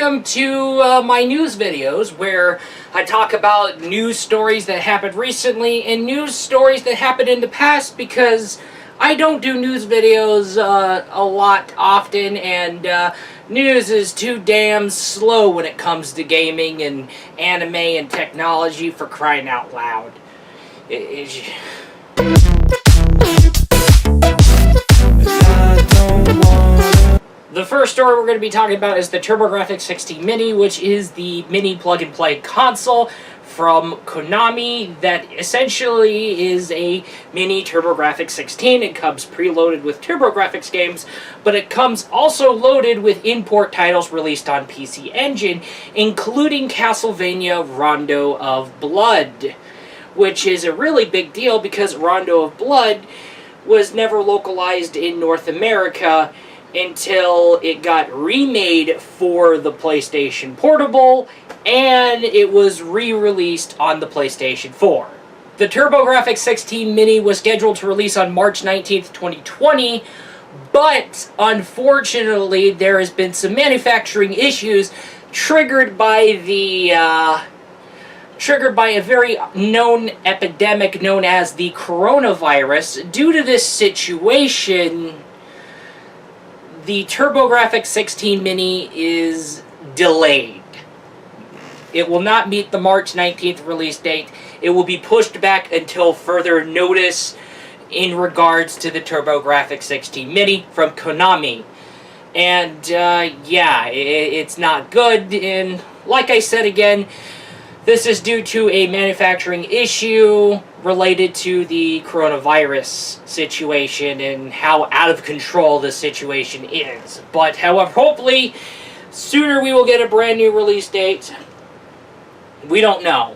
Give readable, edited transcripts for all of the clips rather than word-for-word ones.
welcome to my news videos where I talk about news stories that happened recently and news stories that happened in the past, because I don't do news videos a lot often, and news is too damn slow when it comes to gaming and anime and technology, for crying out loud. The first story we're going to be talking about is the TurboGrafx 16 Mini, which is the mini plug-and-play console from Konami that essentially is a mini TurboGrafx 16. It comes preloaded with TurboGrafx games, but it comes also loaded with import titles released on PC Engine, including Castlevania Rondo of Blood, which is a really big deal because Rondo of Blood was never localized in North America until it got remade for the PlayStation Portable, and it was re-released on the PlayStation 4. The TurboGrafx 16 Mini was scheduled to release on March 19th, 2020, but unfortunately there has been some manufacturing issues triggered by a very known epidemic known as the coronavirus. Due to this situation, the TurboGrafx 16 Mini is delayed. It will not meet the March 19th release date. It will be pushed back until further notice in regards to the TurboGrafx 16 Mini from Konami. And, yeah, it's not good. And, like I said again, this is due to a manufacturing issue related to the coronavirus situation and how out of control the situation is. But, however, hopefully, sooner we will get a brand new release date. We don't know.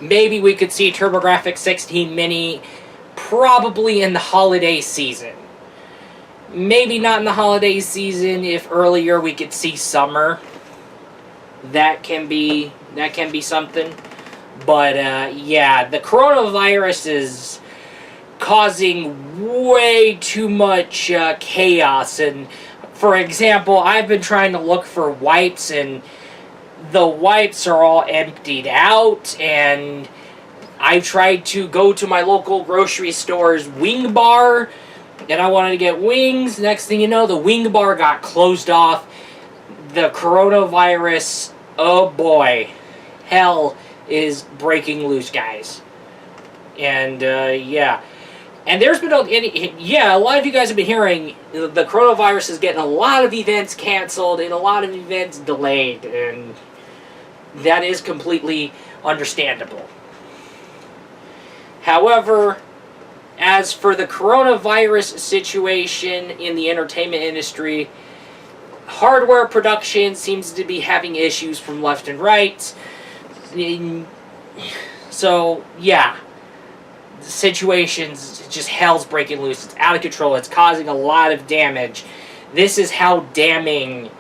Maybe we could see TurboGrafx 16 Mini probably in the holiday season. Maybe not in the holiday season. If earlier we could see summer, that can be something. But, yeah, the coronavirus is causing way too much chaos. And, for example, I've been trying to look for wipes, and the wipes are all emptied out. And I tried to go to my local grocery store's wing bar, and I wanted to get wings. Next thing you know, the wing bar got closed off. The coronavirus, oh boy, hell is breaking loose, guys. And, yeah. And there's been a lot of you guys have been hearing the coronavirus is getting a lot of events canceled and a lot of events delayed, and that is completely understandable. However, as for the coronavirus situation in the entertainment industry, hardware production seems to be having issues from left and right. So, yeah, the situation's just hell's breaking loose. It's out of control. It's causing a lot of damage. This is how damning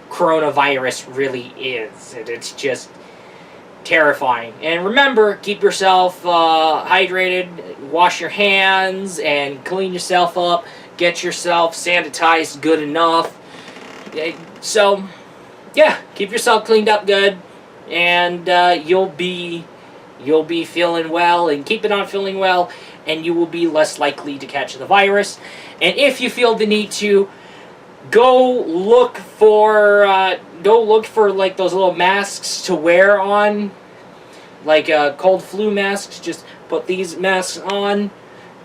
coronavirus really is. And it's just terrifying. And remember, keep yourself hydrated, wash your hands, and clean yourself up. Get yourself sanitized good enough. So, yeah, keep yourself cleaned up good, and you'll be feeling well, and keeping on feeling well, and you will be less likely to catch the virus. And if you feel the need to, go look for like those little masks to wear on, like cold flu masks. Just put these masks on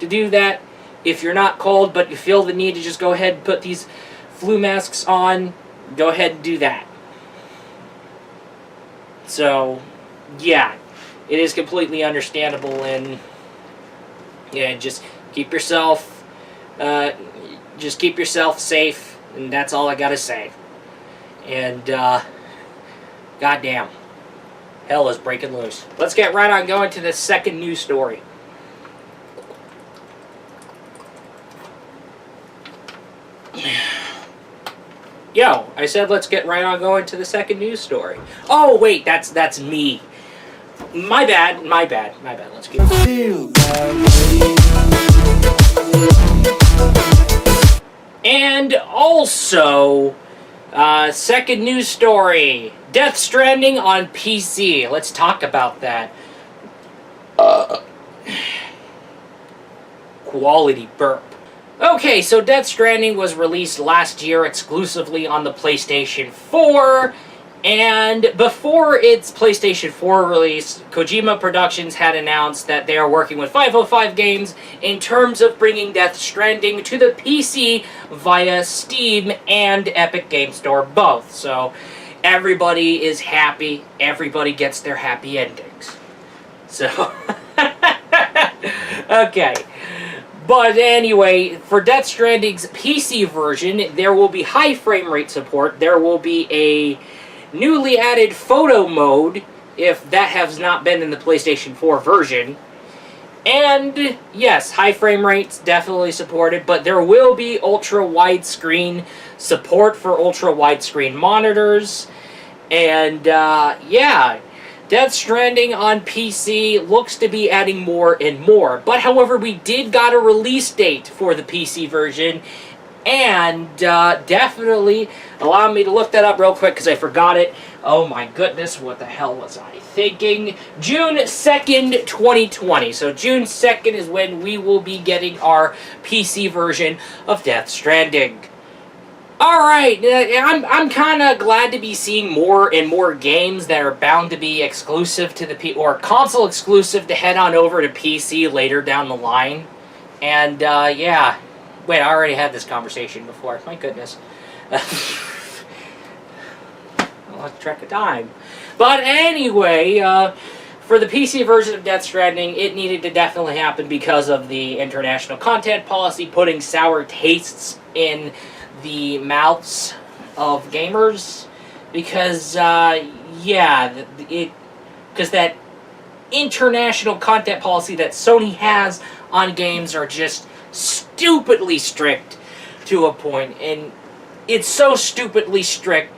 to do that. If you're not cold but you feel the need to just go ahead and put these flu masks on, go ahead and do that. So, yeah, it is completely understandable, and yeah, just keep yourself safe, and that's all I gotta say. And goddamn, hell is breaking loose. Let's get right on going to the second news story. Yo, I said let's get right on going to the second news story. Oh, wait, that's me. My bad. Let's get And also, second news story. Death Stranding on PC. Let's talk about that. Quality burp. Okay, so Death Stranding was released last year exclusively on the PlayStation 4, and before its PlayStation 4 release, Kojima Productions had announced that they are working with 505 Games in terms of bringing Death Stranding to the PC via Steam and Epic Game Store both. So everybody is happy, everybody gets their happy endings. So, okay. But anyway, for Death Stranding's PC version, there will be high frame rate support. There will be a newly added photo mode, if that has not been in the PlayStation 4 version. And yes, high frame rates definitely supported, but there will be ultra widescreen support for ultra widescreen monitors. And yeah, Death Stranding on PC looks to be adding more and more. But however, we did got a release date for the PC version, and definitely allow me to look that up real quick because I forgot it. Oh my goodness, what the hell was I thinking? June 2nd, 2020. So June 2nd is when we will be getting our PC version of Death Stranding. Alright, I'm kind of glad to be seeing more and more games that are bound to be exclusive to the or console exclusive to head on over to PC later down the line. And yeah. Wait, I already had this conversation before. My goodness. I lost track of time. But anyway, for the PC version of Death Stranding, it needed to definitely happen because of the international content policy putting sour tastes in the mouths of gamers. Because, yeah, because that international content policy that Sony has on games are just stupidly strict to a point, and it's so stupidly strict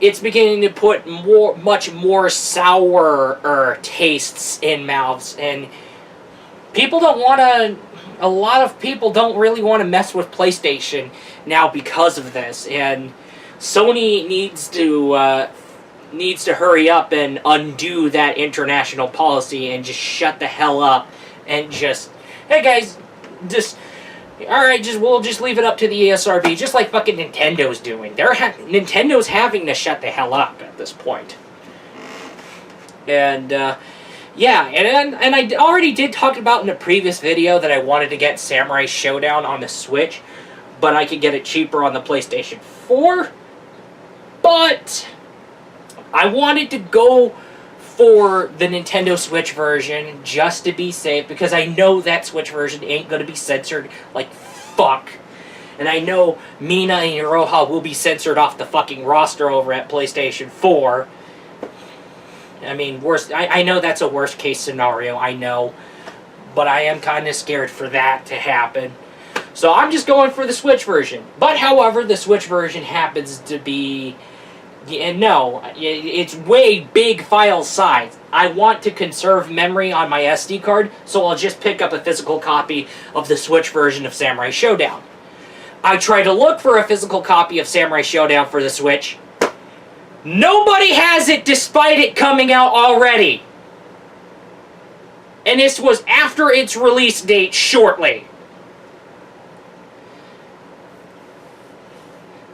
it's beginning to put much more sour tastes in mouths, and people don't want to, a lot of people don't really want to mess with PlayStation now because of this, and Sony needs to hurry up and undo that international policy and just shut the hell up and just, hey guys, just, alright, we'll just leave it up to the ESRB, just like fucking Nintendo's doing. Nintendo's having to shut the hell up at this point. And, yeah, and I already did talk about in a previous video that I wanted to get Samurai Showdown on the Switch, but I could get it cheaper on the PlayStation 4. But I wanted to go for the Nintendo Switch version just to be safe, because I know that Switch version ain't going to be censored like fuck. And I know Mina and Iroha will be censored off the fucking roster over at PlayStation 4. I mean, I know that's a worst case scenario, I know. But I am kind of scared for that to happen. So I'm just going for the Switch version. But however, the Switch version happens to be, no, it's way big file size. I want to conserve memory on my SD card, so I'll just pick up a physical copy of the Switch version of Samurai Showdown. I tried to look for a physical copy of Samurai Showdown for the Switch. Nobody has it despite it coming out already. And this was after its release date shortly.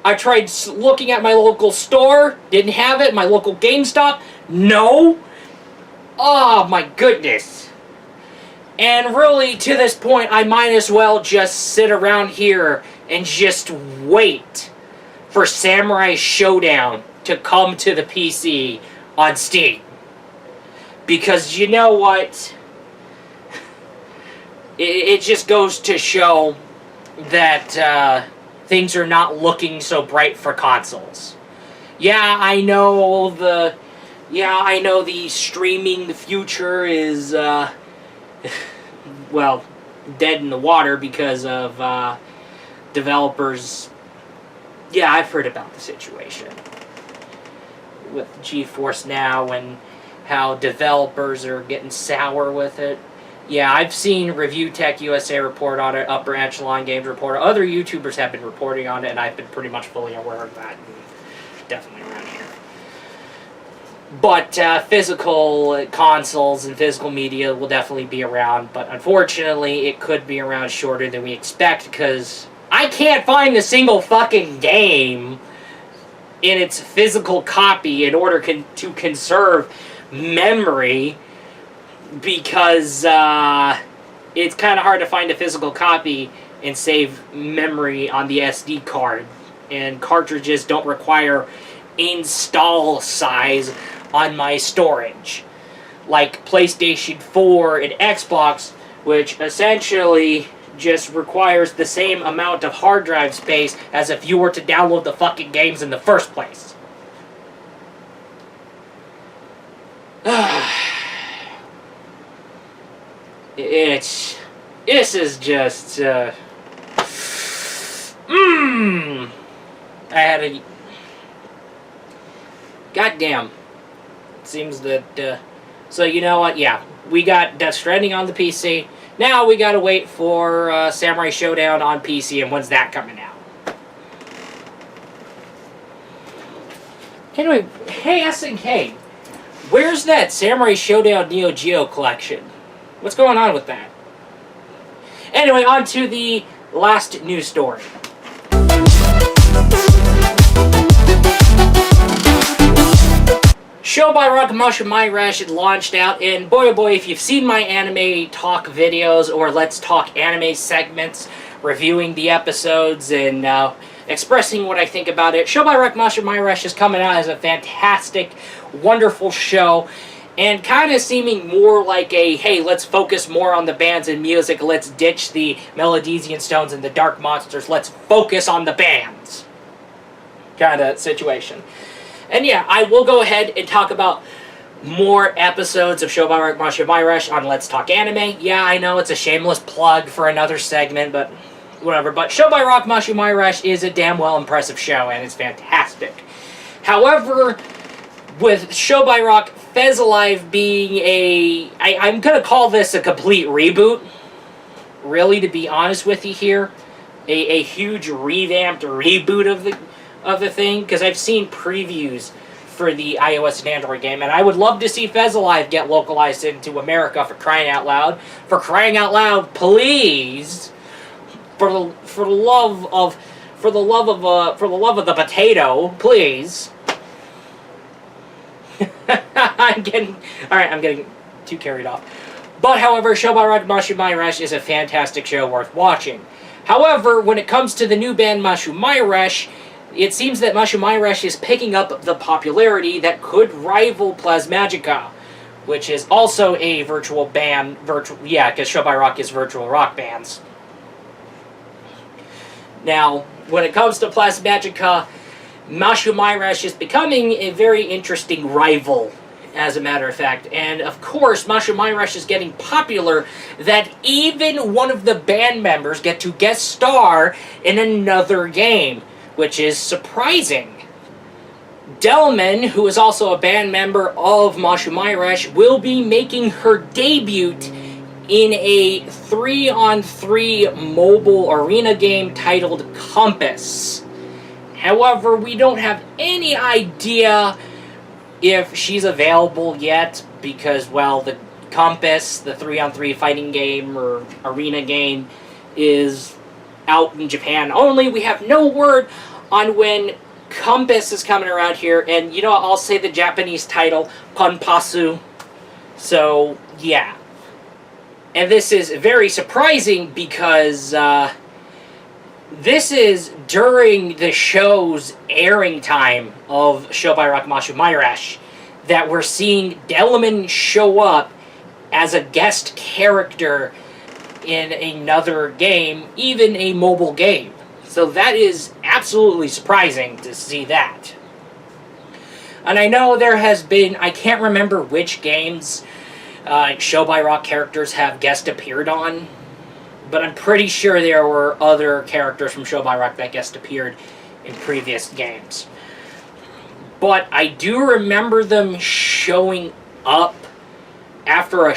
I tried looking at my local store, didn't have it. My local GameStop, no. Oh my goodness. And really, to this point, I might as well just sit around here and just wait for Samurai Showdown to come to the PC on Steam. Because you know what? It just goes to show that things are not looking so bright for consoles. Yeah, I know the streaming future is, well, dead in the water because of developers. Yeah, I've heard about the situation with GeForce Now and how developers are getting sour with it. Yeah, I've seen Review Tech USA report on it, Upper Echelon Games report. Other YouTubers have been reporting on it, and I've been pretty much fully aware of that. Definitely around here. But physical consoles and physical media will definitely be around. But unfortunately, it could be around shorter than we expect because I can't find a single fucking game in its physical copy in order to conserve memory because it's kind of hard to find a physical copy and save memory on the SD card. And cartridges don't require install size on my storage. Like PlayStation 4 and Xbox, which essentially just requires the same amount of hard drive space as if you were to download the fucking games in the first place. This is just, I had a, goddamn, it seems that, so you know what, yeah, we got Death Stranding on the PC, now we gotta wait for, Samurai Showdown on PC, and when's that coming out? Anyway, hey SNK, where's that Samurai Showdown Neo Geo collection? What's going on with that? Anyway, on to the last news story. Show by Rock Musha My Rush had launched out, and boy oh boy, if you've seen my anime talk videos or Let's Talk Anime segments, reviewing the episodes and expressing what I think about it, Show by Rock Musha My Rush is coming out as a fantastic, wonderful show, and kind of seeming more like a, hey, let's focus more on the bands and music, let's ditch the Meladesian Stones and the Dark Monsters, let's focus on the bands kind of situation. And yeah, I will go ahead and talk about more episodes of Show by Rock Musha My Rush on Let's Talk Anime. Yeah, I know it's a shameless plug for another segment, but whatever. But Show by Rock Musha My Rush is a damn well impressive show, and it's fantastic. However, with Show by Rock Fez Alive being I'm going to call this a complete reboot, really, to be honest with you here. A huge revamped reboot of the thing, because I've seen previews for the iOS and Android game, and I would love to see Fez Alive get localized into America, for crying out loud. For crying out loud, please, for the love of the potato, please. I'm getting too carried off. But however, Show by Rock Musha My Rush is a fantastic show worth watching. However, when it comes to the new band Musha My Rush, it seems that Musha My Rush is picking up the popularity that could rival Plasmagica, which is also a virtual band, because Show by Rock is virtual rock bands. Now, when it comes to Plasmagica, Musha My Rush is becoming a very interesting rival, as a matter of fact. And of course, Musha My Rush is getting popular that even one of the band members get to guest star in another game, which is surprising. Delman, who is also a band member of Musha My Rush, will be making her debut in a 3-on-3 mobile arena game titled Compass. However, we don't have any idea if she's available yet, because, well, the Compass, the 3-on-3 fighting game or arena game, is out in Japan only. We have no word on when Compass is coming around here, and you know, I'll say the Japanese title, Konpasu. So, yeah. And this is very surprising because this is during the show's airing time of Show by Rock Musha My Rush that we're seeing Delman show up as a guest character in another game, even a mobile game. So that is absolutely surprising to see that. And I know there has been, I can't remember which games Show by Rock characters have guest appeared on, but I'm pretty sure there were other characters from Show by Rock that guest appeared in previous games. But I do remember them showing up after a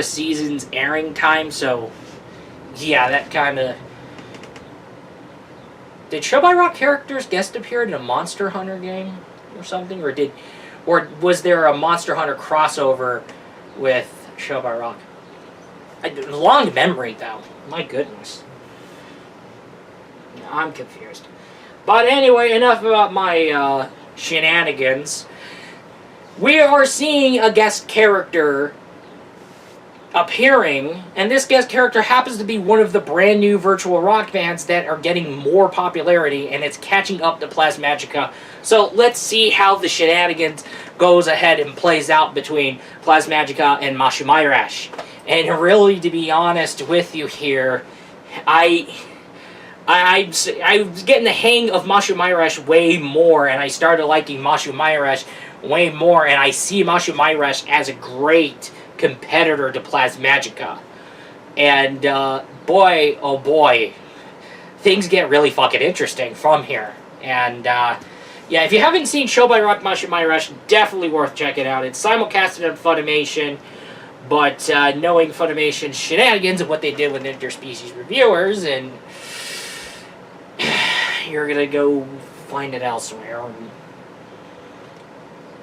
season's airing time, so yeah, that kind of... Did Show by Rock characters guest appear in a Monster Hunter game or something? Or Or was there a Monster Hunter crossover with Show by Rock? Long memory, though. My goodness. I'm confused. But anyway, enough about my shenanigans. We are seeing a guest character appearing, and this guest character happens to be one of the brand new virtual rock bands that are getting more popularity, and it's catching up to Plasmagica. So let's see how the shenanigans goes ahead and plays out between Plasmagica and Mashumairash. And really, to be honest with you here, I was getting the hang of Mashumairash way more, and I started liking Mashumairash way more, and I see Mashumairash as a great competitor to Plasmagica. And boy, oh boy, things get really fucking interesting from here. And yeah, if you haven't seen Show by Rock Mashumairash, definitely worth checking out. It's simulcasted on Funimation, but knowing Funimation's shenanigans and what they did with interspecies reviewers, and you're gonna go find it elsewhere.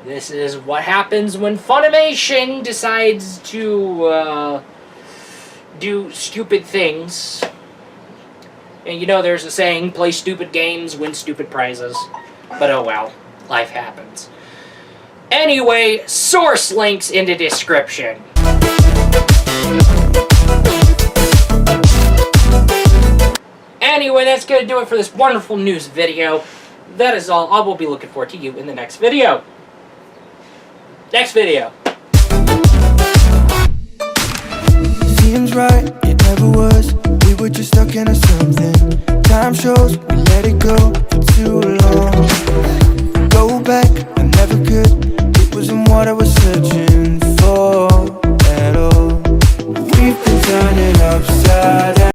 This is what happens when Funimation decides to do stupid things. And you know there's a saying, play stupid games, win stupid prizes. But oh well, life happens. Anyway, source links in the description. Anyway, that's going to do it for this wonderful news video. That is all. I will be looking forward to you in the next video. Next video. Seems right, it never was. We were just stuck into something. Time shows we let it go for too long. Go back, I never could. It wasn't what I was searching for at all. We've been turning upside